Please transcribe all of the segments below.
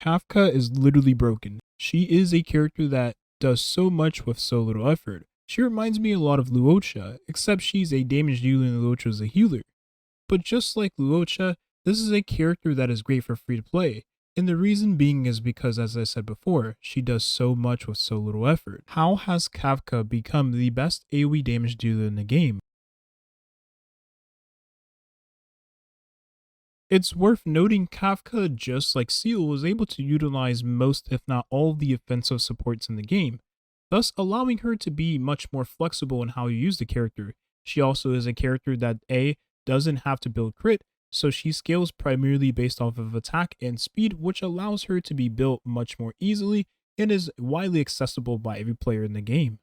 Kafka is literally broken. She is a character that does so much with so little effort. She reminds me a lot of Luocha, except she's a damage dealer and Luocha is a healer. But just like Luocha, this is a character that is great for free to play. And the reason being is because, as I said before, she does so much with so little effort. How has Kafka become the best AoE damage dealer in the game? It's worth noting Kafka, just like Seal, was able to utilize most if not all of the offensive supports in the game, thus allowing her to be much more flexible in how you use the character. She also is a character that A doesn't have to build crit, so she scales primarily based off of attack and speed, which allows her to be built much more easily and is widely accessible by every player in the game.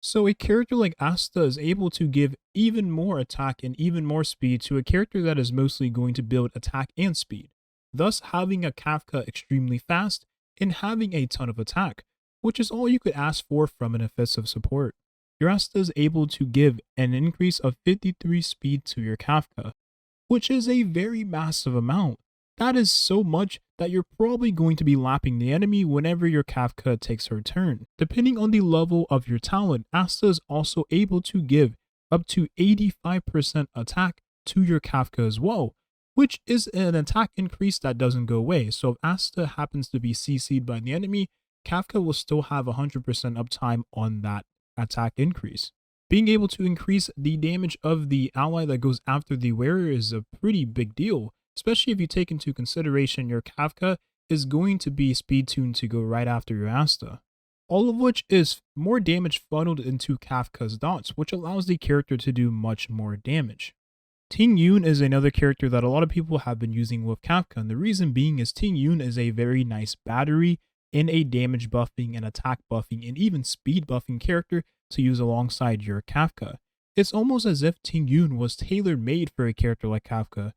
So a character like Asta is able to give even more attack and even more speed to a character that is mostly going to build attack and speed, thus having a Kafka extremely fast and having a ton of attack, which is all you could ask for from an offensive support. Your Asta is able to give an increase of 53 speed to your Kafka, which is a very massive amount. That is so much that you're probably going to be lapping the enemy whenever your Kafka takes her turn. Depending on the level of your talent, Asta is also able to give up to 85% attack to your Kafka as well, which is an attack increase that doesn't go away. So if Asta happens to be CC'd by the enemy, Kafka will still have 100% uptime on that attack increase. Being able to increase the damage of the ally that goes after the wearer is a pretty big deal, especially if you take into consideration your Kafka is going to be speed tuned to go right after your Asta. All of which is more damage funneled into Kafka's dots, which allows the character to do much more damage. Tingyun is another character that a lot of people have been using with Kafka, and the reason being is Tingyun is a very nice battery in a damage buffing and attack buffing and even speed buffing character to use alongside your Kafka. It's almost as if Tingyun was tailor-made for a character like Kafka,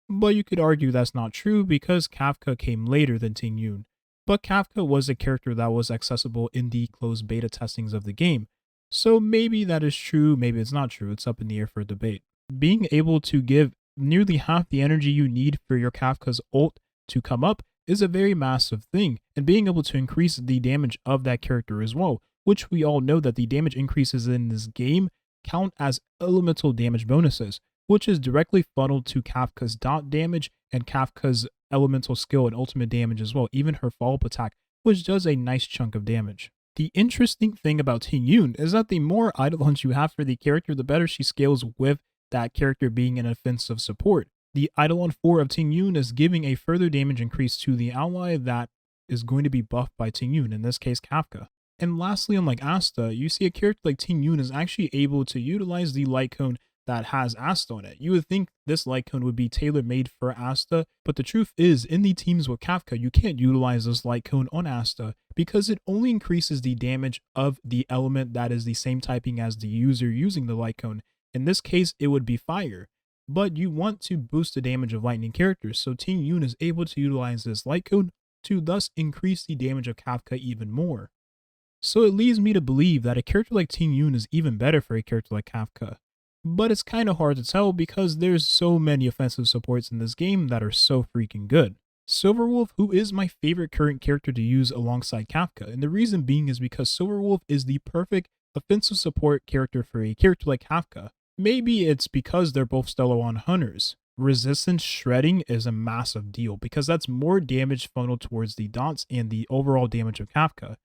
but you could argue that's not true because Kafka came later than Tingyun. But Kafka was a character that was accessible in the closed beta testings of the game, so maybe that is true, maybe it's not true, it's up in the air for debate. Being able to give nearly half the energy you need for your Kafka's ult to come up is a very massive thing, and being able to increase the damage of that character as well, which we all know that the damage increases in this game count as elemental damage bonuses, which is directly funneled to Kafka's dot damage and Kafka's elemental skill and ultimate damage as well, even her follow-up attack, which does a nice chunk of damage. The interesting thing about Tingyun is that the more eidolons you have for the character, the better she scales with that character being an offensive support. The Eidolon 4 of Tingyun is giving a further damage increase to the ally that is going to be buffed by Tingyun, in this case Kafka. And lastly, unlike Asta, you see a character like Tingyun is actually able to utilize the light cone that has Asta on it. You would think this light cone would be tailor-made for Asta, but the truth is, in the teams with Kafka, you can't utilize this light cone on Asta because it only increases the damage of the element that is the same typing as the user using the light cone. In this case, it would be fire. But you want to boost the damage of lightning characters, so Tingyun is able to utilize this light cone to thus increase the damage of Kafka even more. So it leads me to believe that a character like Tingyun is even better for a character like Kafka. But it's kind of hard to tell because there's so many offensive supports in this game that are so freaking good. Silverwolf, who is my favorite current character to use alongside Kafka, and the reason being is because Silverwolf is the perfect offensive support character for a character like Kafka. Maybe it's because they're both Stellar hunters. Resistance shredding is a massive deal because that's more damage funneled towards the dots and the overall damage of Kafka.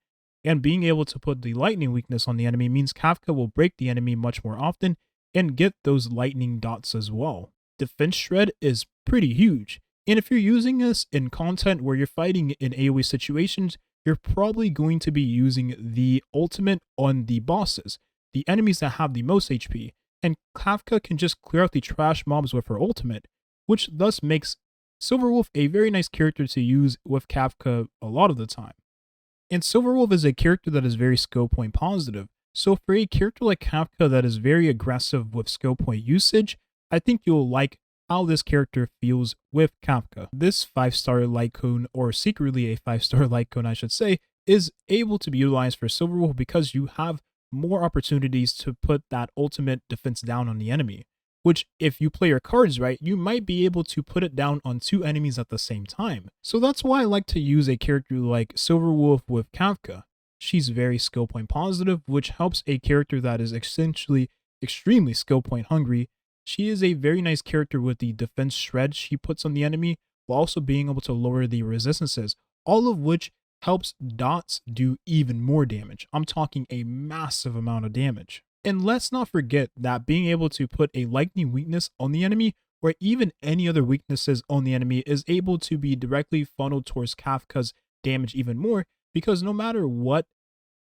And being able to put the lightning weakness on the enemy means Kafka will break the enemy much more often and get those lightning dots as well. Defense shred is pretty huge, and if you're using this in content where you're fighting in AoE situations, you're probably going to be using the ultimate on the bosses, the enemies that have the most HP, and Kafka can just clear out the trash mobs with her ultimate, which thus makes Silverwolf a very nice character to use with Kafka a lot of the time. And Silverwolf is a character that is very skill point positive, so for a character like Kafka that is very aggressive with skill point usage, I think you'll like how this character feels with Kafka. This 5-star light cone, or secretly a 5-star light cone I should say, is able to be utilized for Silverwolf because you have more opportunities to put that ultimate defense down on the enemy. which if you play your cards right, you might be able to put it down on 2 enemies at the same time. So that's why I like to use a character like Silverwolf with Kafka. She's very skill point positive, which helps a character that is essentially extremely skill point hungry. She is a very nice character with the defense shred she puts on the enemy, while also being able to lower the resistances, all of which helps dots do even more damage. I'm talking a massive amount of damage. And let's not forget that being able to put a lightning weakness on the enemy, or even any other weaknesses on the enemy, is able to be directly funneled towards Kafka's damage even more, because no matter what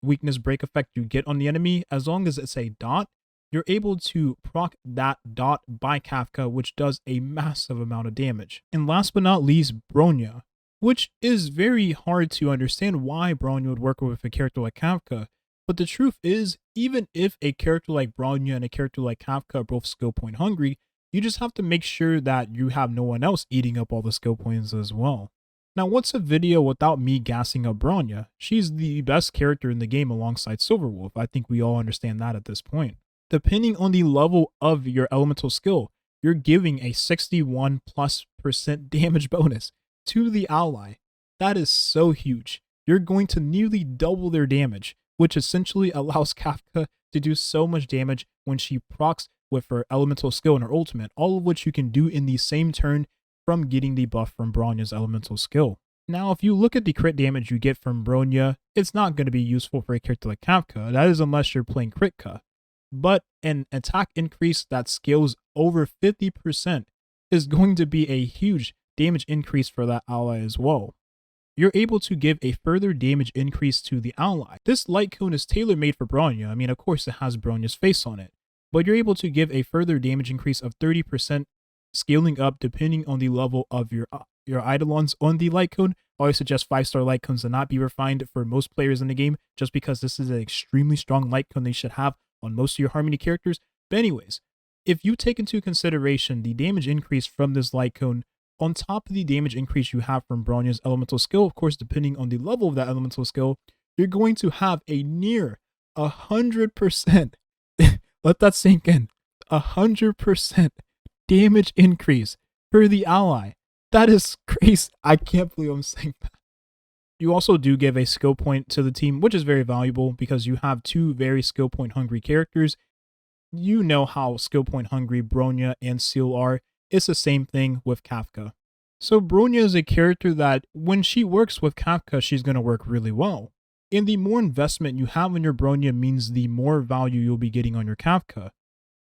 weakness break effect you get on the enemy, as long as it's a dot, you're able to proc that dot by Kafka, which does a massive amount of damage. And last but not least, Bronya, which is very hard to understand why Bronya would work with a character like Kafka. But the truth is, even if a character like Bronya and a character like Kafka are both skill point hungry, you just have to make sure that you have no one else eating up all the skill points as well. Now, what's a video without me gassing up Bronya? She's the best character in the game alongside Silverwolf. I think we all understand that at this point. Depending on the level of your elemental skill, you're giving a 61+% damage bonus to the ally. That is so huge. You're going to nearly double their damage, which essentially allows Kafka to do so much damage when she procs with her elemental skill and her ultimate, all of which you can do in the same turn from getting the buff from Bronya's elemental skill. Now, if you look at the crit damage you get from Bronya, it's not going to be useful for a character like Kafka. That is unless you're playing Kritka. But an attack increase that scales over 50% is going to be a huge damage increase for that ally as well. You're able to give a further damage increase to the ally. This light cone is tailor-made for Bronya. I mean, of course it has Bronya's face on it, but you're able to give a further damage increase of 30%, scaling up depending on the level of your eidolons on the light cone. I always suggest 5-star light cones to not be refined for most players in the game, just because this is an extremely strong light cone they should have on most of your Harmony characters. But anyways, if you take into consideration the damage increase from this light cone, on top of the damage increase you have from Bronya's elemental skill, of course, depending on the level of that elemental skill, you're going to have a near 100%, let that sink in, 100% damage increase for the ally. That is crazy. I can't believe I'm saying that. You also do give a skill point to the team, which is very valuable because you have 2 very skill point hungry characters. You know how skill point hungry Bronya and Seal are. It's the same thing with Kafka. So Bronya is a character that when she works with Kafka, she's going to work really well. And the more investment you have in your Bronya means the more value you'll be getting on your Kafka,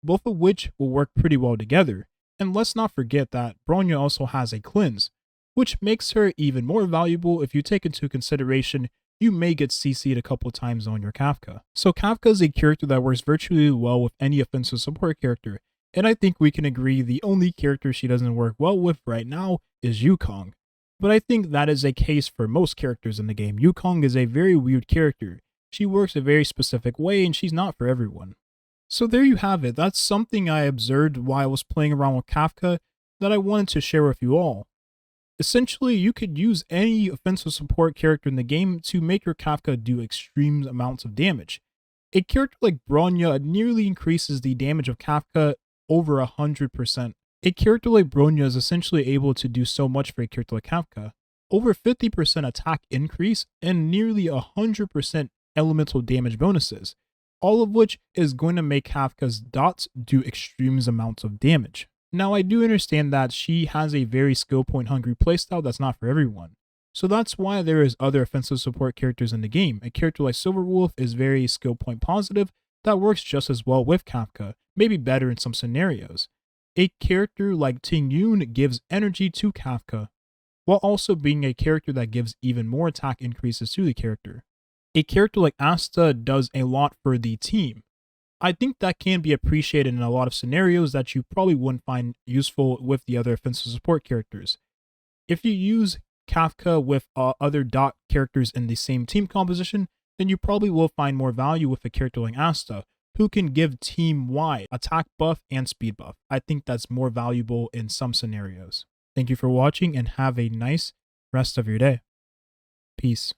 both of which will work pretty well together. And let's not forget that Bronya also has a cleanse, which makes her even more valuable if you take into consideration you may get CC'd a couple times on your Kafka. So Kafka is a character that works virtually well with any offensive support character, and I think we can agree the only character she doesn't work well with right now is Yukong. But I think that is a case for most characters in the game. Yukong is a very weird character. She works a very specific way and she's not for everyone. So there you have it. That's something I observed while I was playing around with Kafka that I wanted to share with you all. Essentially, you could use any offensive support character in the game to make your Kafka do extreme amounts of damage. A character like Bronya nearly increases the damage of Kafka over 100%. A character like Bronya is essentially able to do so much for a character like Kafka. Over 50% attack increase and nearly 100% elemental damage bonuses, all of which is going to make Kafka's dots do extreme amounts of damage. Now, I do understand that she has a very skill point hungry playstyle that's not for everyone. So that's why there is other offensive support characters in the game. A character like Silverwolf is very skill point positive that works just as well with Kafka, maybe better in some scenarios. A character like Tingyun gives energy to Kafka, while also being a character that gives even more attack increases to the character. A character like Asta does a lot for the team. I think that can be appreciated in a lot of scenarios that you probably wouldn't find useful with the other offensive support characters. If you use Kafka with other dot characters in the same team composition, then you probably will find more value with a character like Asta, who can give team-wide attack buff and speed buff. I think that's more valuable in some scenarios. Thank you for watching and have a nice rest of your day. Peace.